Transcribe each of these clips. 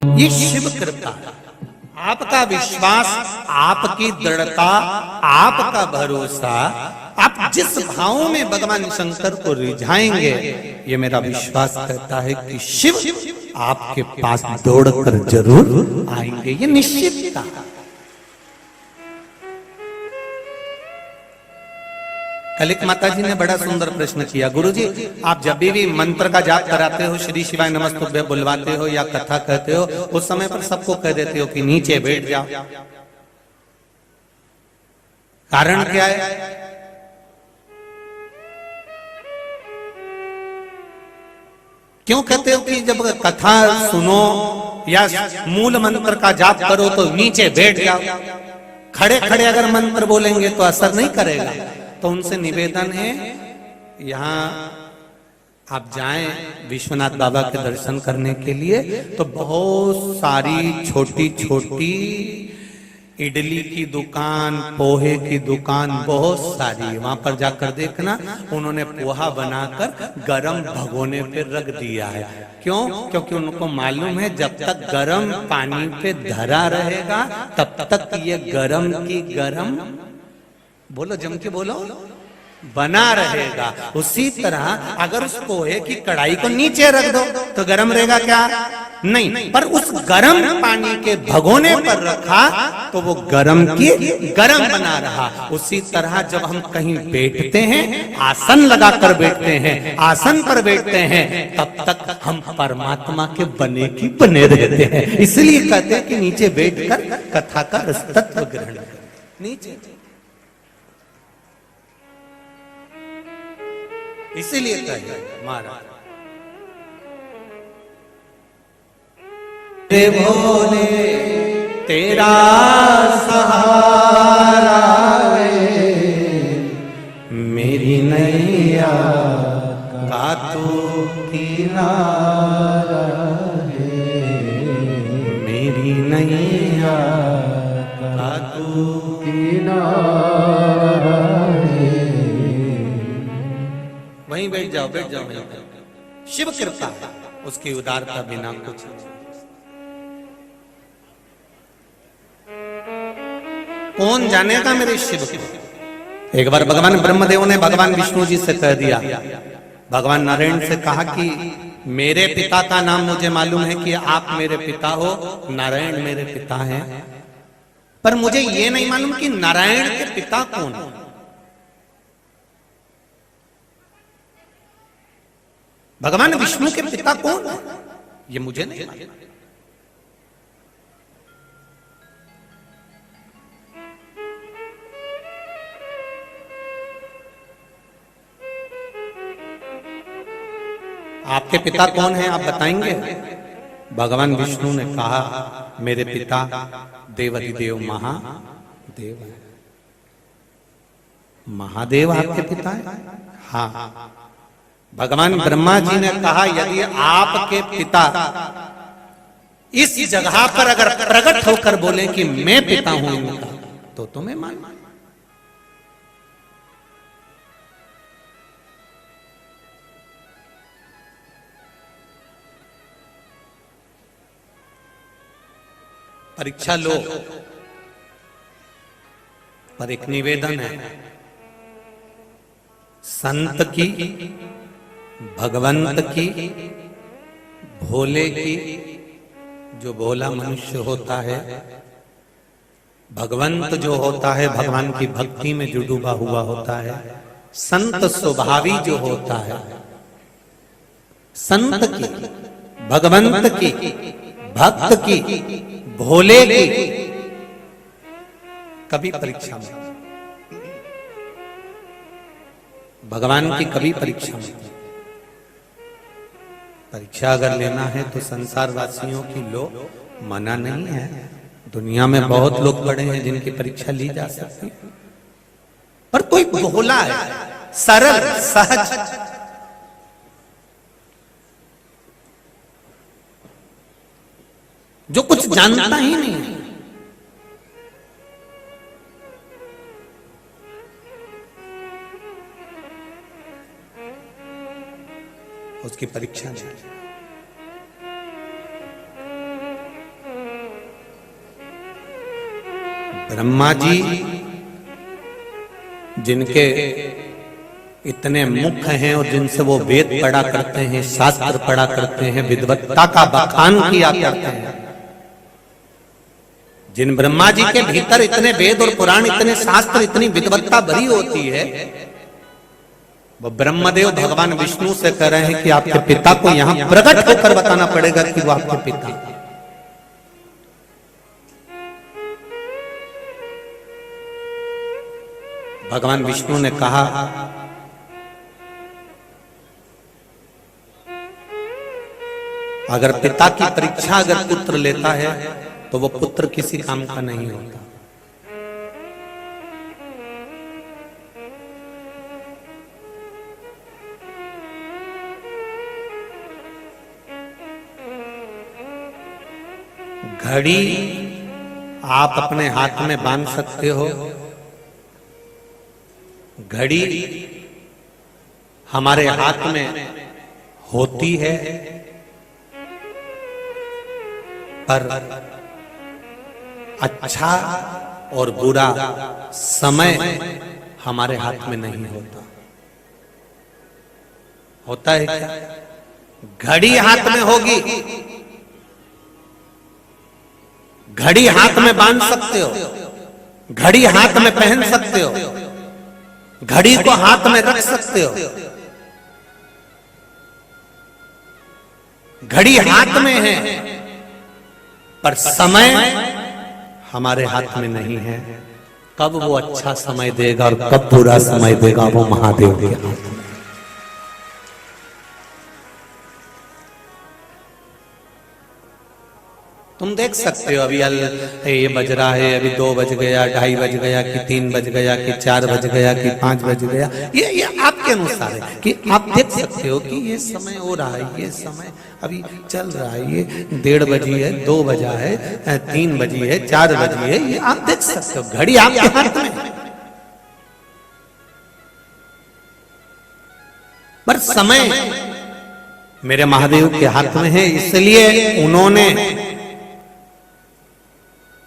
ये शिव कृपा, आपका विश्वास, आपकी दृढ़ता, आपका भरोसा, आप जिस भाव में भगवान शंकर को रिझाएंगे, ये मेरा विश्वास कहता है कि शिव आपके पास दौड़कर जरूर आएंगे। ये निश्चित था। कलिक माता जी ने बड़ा सुंदर प्रश्न किया, गुरुजी आप जब भी मंत्र का जाप कराते हो, श्री शिवाय नमस्तुभ्यं बुलवाते हो या कथा कहते हो, उस समय पर सबको कह देते हो कि नीचे बैठ जाओ। कारण क्या है? क्यों कहते हो कि जब कथा सुनो या मूल मंत्र का जाप करो तो नीचे बैठ जाओ? खड़े खड़े अगर मंत्र बोलेंगे तो असर नहीं करेगा। तो उनसे निवेदन है, यहाँ आप जाएं विश्वनाथ बाबा के दर्शन करने के लिए, तो बहुत सारी छोटी छोटी इडली की दुकान, पोहे की दुकान बहुत सारी, वहां पर जाकर देखना, उन्होंने पोहा बनाकर गरम भगोने पे रख दिया है। क्यों? क्योंकि उनको मालूम है जब तक गरम पानी पे धरा रहेगा तब तक ये गरम की गरम, बोलो जम के बोलो, बना रहेगा। उसी तरह अगर उस पोहे की कढ़ाई को नीचे रख दो तो गरम रहेगा क्या? नहीं, पर उस गरम पानी के भगोने पर रखा तो वो गरम की गरम बना रहा। उसी तरह जब हम कहीं बैठते हैं, आसन लगाकर बैठते हैं, आसन पर बैठते हैं, तब तक हम परमात्मा के बने की बने रहते हैं। इसलिए कहते हैं कि नीचे बैठकर कथा का रसतत्व ग्रहण करें। नीचे इसीलिए कहे महाराज, भोले तेरा सहारा है, मेरी नैया का तू किनारा है, मेरी नैया का तू किनारा है। वहीं बैठ जाओ, बैठ जाओ, वहीं बैठ। शिव कृपा, उसकी उदारता बिना कुछ। कौन जानेगा मेरे शिव को? एक बार भगवान ब्रह्मदेव ने भगवान विष्णु जी से कह दिया, भगवान नारायण से कहा कि मेरे पिता का नाम मुझे मालूम है कि आप मेरे पिता हो, नारायण मेरे पिता हैं, पर मुझे ये नहीं मालूम कि नारायण के पिता कौन है। भगवान विष्णु के पिता कौन है ये मुझे नहीं मालूम। आपके पिता कौन हैं आप बताएंगे? भगवान विष्णु ने कहा, मेरे पिता देवाधिदेव महादेव है। महादेव आपके पिता है? हाँ। भगवान ब्रह्मा जी ने कहा, यदि आपके पिता इस जगह पर अगर प्रकट होकर बोले कि मैं पिता हूं इनका, तो तुम्हें मान। परीक्षा लो, पर एक निवेदन है, संत की, भगवंत की, भोले की, जो भोला मनुष्य होता है, भगवंत जो होता है भगवान की भक्ति में जो डूबा हुआ होता है, संत स्वभावी जो होता है, संत की, भगवंत की, भक्त की, भोले की कभी परीक्षा में, भगवान की कभी परीक्षा में। परीक्षा अगर लेना है तो संसार वासियों की लो, मना नहीं है। दुनिया में बहुत लोग पड़े हैं जिनकी परीक्षा ली जा सकती, पर कोई भोला है, सरल, सहज, जो कुछ जानता ही नहीं है, उसकी परीक्षा नहीं। ब्रह्मा जी जिनके इतने मुख हैं और जिनसे वो वेद पढ़ा करते हैं, शास्त्र पढ़ा करते हैं, विद्वत्ता का बखान किया करते हैं, जिन ब्रह्मा जी के भीतर इतने वेद और पुराण, इतने शास्त्र, इतनी विद्वत्ता भरी होती है, वो ब्रह्मदेव भगवान विष्णु से कह रहे हैं कि आपके पिता को यहां प्रकट होकर बताना पड़ेगा कि वो आपके पिता। भगवान विष्णु ने कहा, अगर पिता की परीक्षा अगर पुत्र लेता है तो वो पुत्र किसी काम का नहीं होता। घड़ी आप अपने हाथ में बांध सकते हो, घड़ी हमारे हाथ में होती है, पर अच्छा और बुरा समय हमारे हाथ में नहीं होता। होता है क्या? घड़ी हाथ में होगी, घड़ी हाथ में बांध सकते हो, घड़ी हाथ में पहन सकते हो, घड़ी को हाथ में रख सकते हो, घड़ी हाथ में है, पर समय हमारे हाथ में नहीं है। कब वो अच्छा समय देगा और कब बुरा समय देगा, वो महादेव के हाथ में। तुम देख सकते हो अभी ये बज रहा है, अभी 2 बज गया, 2:30 बज गया, कि 3 बज गया, कि 4 बज गया, कि 5 बज गया। ये आपके अनुसार है कि आप देख सकते हो कि ये समय हो रहा है, ये समय अभी चल रहा है, ये 1:30 बजी है, 2 बजा है, 3 बजी है, 4 बजी है, ये आप देख सकते हो। घड़ी आपके हाथ में, पर समय मेरे महादेव के हाथ में है, इसलिए उन्होंने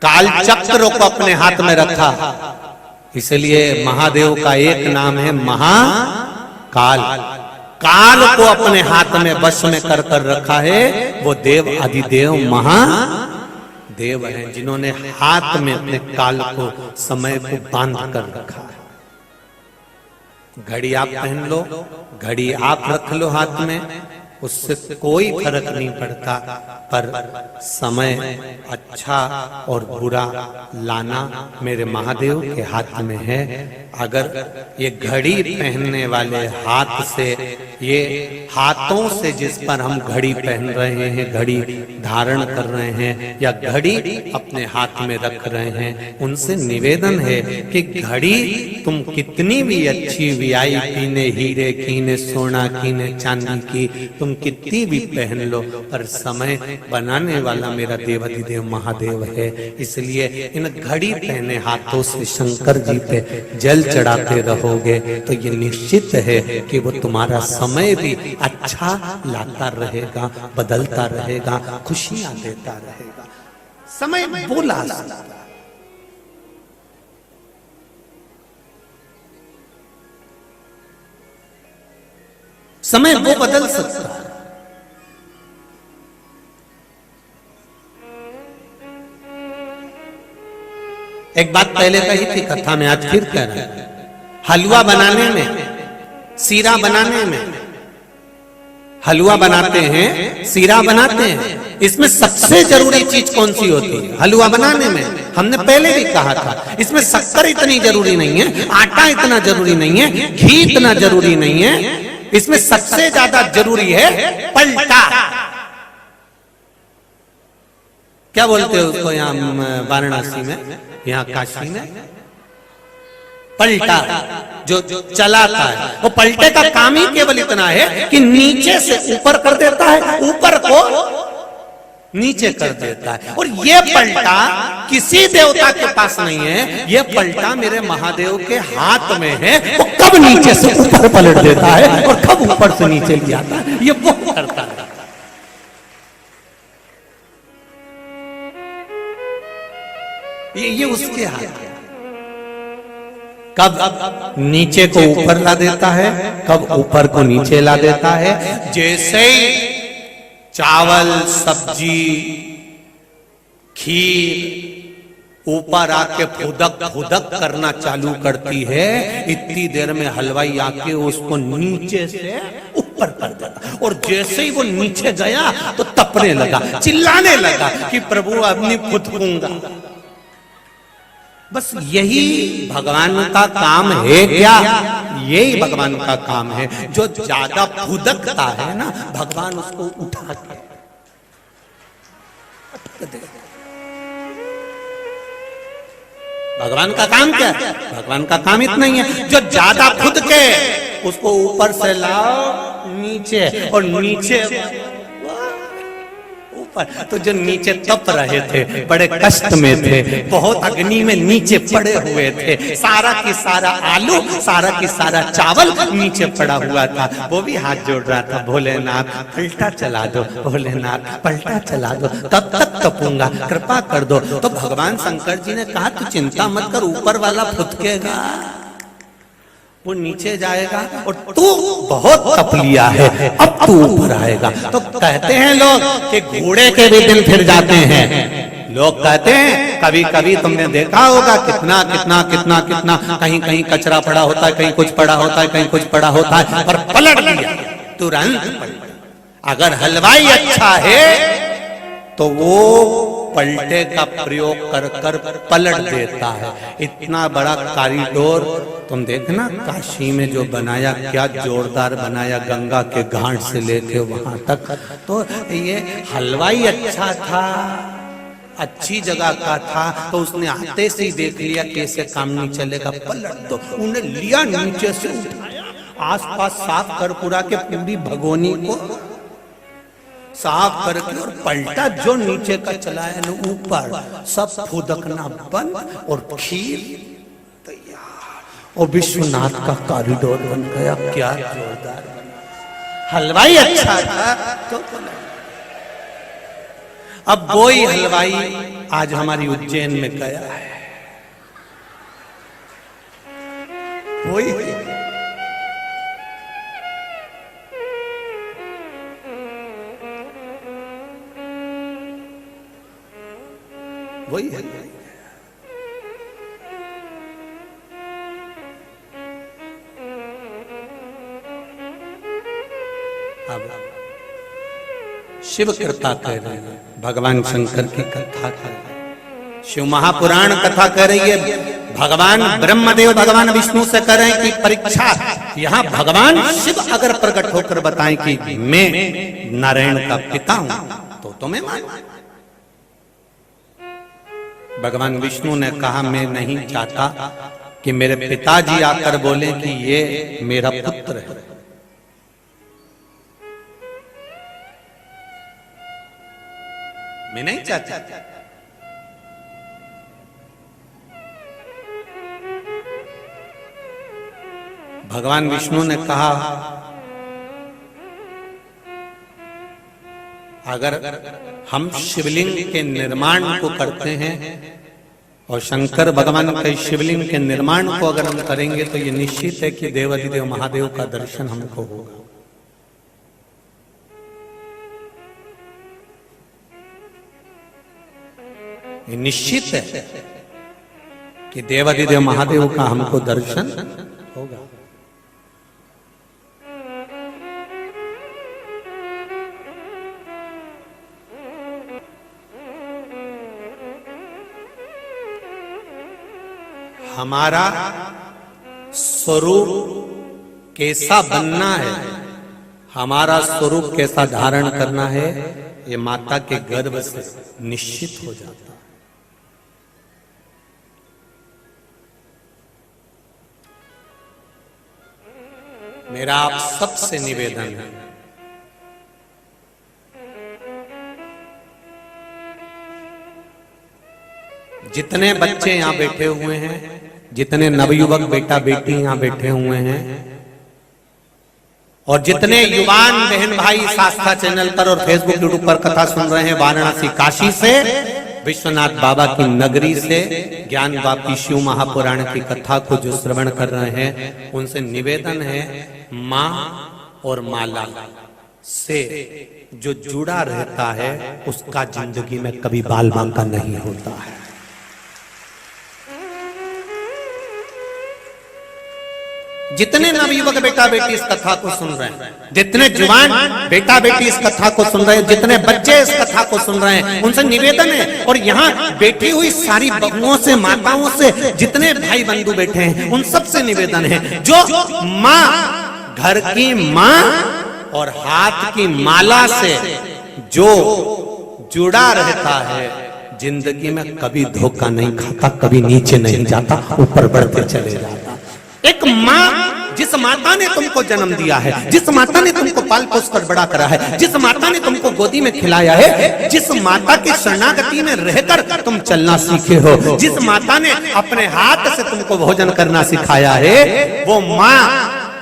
काल चक्र को अपने हाथ में रखा। इसलिए महादेव का एक नाम है महाकाल। काल को अपने हाथ में वश में कर रखा है। वो देव अधिदेव महादेव हैं, जिन्होंने हाथ में अपने काल को, समय को बांध कर रखा है। घड़ी आप पहन लो, घड़ी आप रख लो हाथ में, उससे कोई फर्क नहीं पड़ता, पर समय अच्छा और बुरा लाना मेरे महादेव के हाथ में है। अगर ये घड़ी पहनने वाले हाथ से, ये हाथों से जिस पर हम घड़ी पहन रहे हैं, घड़ी धारण कर रहे हैं, या घड़ी अपने हाथ में रख रहे हैं, उनसे निवेदन है कि घड़ी तुम कितनी भी अच्छी वीआईपी ने, हीरे की ने, सोना की ने, चांदी की, तुम कितनी भी पहन लो, पर समय बनाने वाला मेरा देवाधिदेव महादेव है। इसलिए इन घड़ी पहने हाथों से शंकर जी पे जल चढ़ाते रहोगे तो ये निश्चित है कि वो तुम्हारा समय भी अच्छा लाता रहेगा, बदलता रहेगा, खुशियां देता रहेगा। समय बोला समय वो बदल सकता है। एक बात पहले कही थी कथा में, आज फिर कह रहे हैं। हलवा बनाने में, सीरा बनाने में, हलवा बनाते हैं, सीरा बनाते हैं, इसमें सबसे जरूरी चीज कौन सी होती है? हलवा बनाने में हमने पहले भी कहा था, इसमें शक्कर इतनी जरूरी नहीं है, आटा इतना जरूरी नहीं है, घी इतना जरूरी नहीं है, इसमें सबसे ज्यादा जरूरी है पलटा। क्या बोलते हो उसको यहाँ वाराणसी में, यहाँ काशी में? पलटा जो चलाता है। वो पलटे का काम ही केवल इतना है कि नीचे से ऊपर कर देता है, ऊपर को नीचे कर देता है। और ये पलटा किसी देवता के पास नहीं है, ये पलटा मेरे महादेव के हाथ में है। वो कब नीचे से ऊपर पलट देता है और कब ऊपर से नीचे ले आता है, ये वो करता है। ये उसके हाथ है। कब नीचे को ऊपर ला देता है, कब ऊपर को नीचे ला देता है। जैसे ही चावल, सब्जी, खीर ऊपर आके फुदक फुदक करना चालू करती है, इतनी देर में हलवाई आके उसको नीचे से ऊपर कर देता। और जैसे ही वो नीचे गया तो तपने लगा, चिल्लाने लगा कि प्रभु अपनी फुदकूंगा। बस यही भगवान का काम है क्या? यही भगवान का काम है। जो ज्यादा फुदकता है ना, भगवान उसको उठा के भगवान का काम क्या है? भगवान का काम इतना ही है, जो ज्यादा फुदके उसको ऊपर से लाओ नीचे, और नीचे ऊपर। तो जो नीचे तप रहे थे, बड़े कष्ट में थे, बहुत अग्नि में नीचे पड़े हुए थे, सारा की सारा आलू, सारा की सारा चावल नीचे पड़ा हुआ था, वो भी हाथ जोड़ रहा था, भोलेनाथ पलटा चला दो, भोलेनाथ पलटा चला दो, तब तक तपूंगा, कृपा कर दो। तो भगवान शंकर जी ने कहा तू चिंता मत कर, ऊपर वाला फुदकेगा, वो नीचे जाएगा, और तू बहुत तप लिया है, अब तू ऊपर आएगा। तो कहते हैं लोग कि घोड़े के भी दिन फिर जाते हैं। लोग कहते हैं, कभी कभी तुमने देखा होगा कितना कितना कितना कितना कहीं कहीं कचरा पड़ा होता है, कहीं कुछ पड़ा होता है, कहीं कुछ पड़ा होता है, पर पलट लिया तुरंत। अगर हलवाई अच्छा है तो वो पलटे का प्रयोग कर कर पलट देता है। इतना बड़ा कॉरिडोर तुम देखना काशी में जो बनाया, क्या जोरदार बनाया, गंगा के घाट से लेके वहां तक। तो ये हलवाई अच्छा था, अच्छी जगह का था, तो उसने आते से ही देख लिया कैसे काम नहीं चलेगा, पलट दो। उन्हें लिया नीचे से उठाया, आसपास साफ कर पूरा के पूरी भगोनी को साफ करके और पलटा, जो नीचे का चलाया ना ऊपर, सब फुदकना बंद, और खीर तैयार, और विश्वनाथ का कॉरिडोर बन गया। क्या जोरदार बना, हलवाई अच्छा था तो। अब वही हलवाई आज हमारी उज्जैन में गया है, वही वही है। अब शिव कृपा कह रहे हैं, भगवान शंकर की कथा कर रहे हैं, शिव महापुराण कथा कर रही है। भगवान ब्रह्मदेव भगवान विष्णु से कर रहे हैं कि परीक्षा, यहां भगवान शिव अगर प्रकट होकर बताएं कि मैं नारायण का पिता हूं तो तुम्हें मान। भगवान विष्णु ने कहा मैं नहीं चाहता कि मेरे पिताजी आकर बोले कि ये मेरा पुत्र है। मैं नहीं चाहता। भगवान विष्णु ने कहा अगर हम शिवलिंग के निर्माण को करते हैं और शंकर भगवान के शिवलिंग के निर्माण को अगर हम करेंगे तो ये निश्चित है कि देवाधिदेव महादेव का दर्शन हमको होगा। ये निश्चित है कि देवाधिदेव महादेव का हमको दर्शन होगा। हमारा स्वरूप कैसा बनना है, हमारा स्वरूप कैसा धारण करना है, ये माता के गर्भ से निश्चित हो जाता है। मेरा आप सबसे निवेदन है, जितने बच्चे यहां बैठे हुए हैं, जितने नवयुवक बेटा बेटी यहां बैठे हुए हैं, और जितने युवान बहन भाई आस्था चैनल पर और फेसबुक यूट्यूब पर कथा सुन रहे हैं वाराणसी काशी से, विश्वनाथ बाबा की नगरी से ज्ञान वापी शिव महापुराण की कथा को जो श्रवण कर रहे हैं, उनसे निवेदन है, मां और माला से जो जुड़ा रहता है उसका जिंदगी में कभी बाल बांका नहीं होता है। जितने नवयुवक बेटा बेटी इस कथा को सुन रहे हैं, जितने जवान बेटा बेटी इस कथा को सुन रहे हैं, जितने बच्चे इस कथा को सुन रहे हैं, उनसे निवेदन है, और यहाँ बैठी हुई सारी बहुओं से, माताओं से, जितने भाई बंधु बैठे हैं, उन सब से निवेदन है, जो माँ, घर की माँ और हाथ की माला से जो जुड़ा रहता है, जिंदगी में कभी धोखा नहीं खाता, कभी नीचे नहीं जाता, ऊपर बढ़ते चले जाता। एक माँ, जिस माता ने तुमको जन्म दिया है, जिस माता ने तुमको पाल पोस कर बड़ा करा है, जिस माता ने तुमको गोदी में खिलाया है, जिस माता की शरणागति में रहकर तुम चलना सीखे हो, जिस माता ने अपने हाथ से तुमको भोजन करना सिखाया है, वो माँ,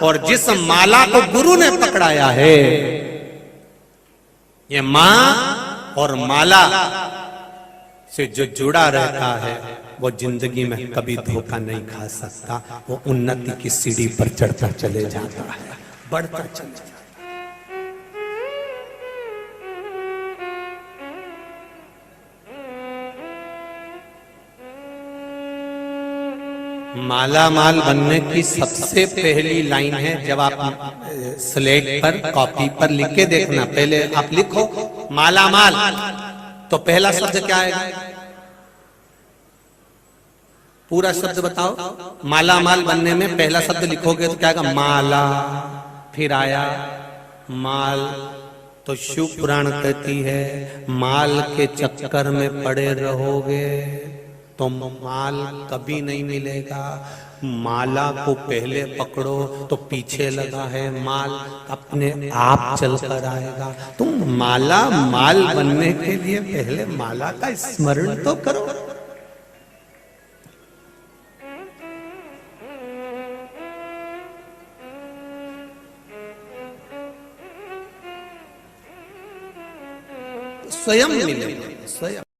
और जिस माला को गुरु ने पकड़ाया है, ये माँ और माला से जो जुड़ा रहता है, वो जिंदगी में कभी धोखा नहीं खा सकता, वो उन्नति की सीढ़ी पर चढ़ता चले जाता है, बढ़ता चले जाता है। माला माल बनने की सबसे पहली लाइन है, जब आप स्लेट पर, कॉपी पर लिख के देखना, पहले आप लिखो माला माल, तो पहला शब्द क्या आएगा? पूरा शब्द बताओ। माला माल बनने में पहला शब्द लिखोगे तो क्या आएगा? माला। फिर आया माल, तो शिव पुराण कहती है माल के चक्कर में पड़े रहोगे तो माल कभी नहीं मिलेगा। माला को पहले पकड़ो तो पीछे लगा है माल, अपने आप चल कर आएगा। तुम माला माल बनने के लिए पहले माला का स्मरण तो करो। स्वयं मिलेगा, स्वयं।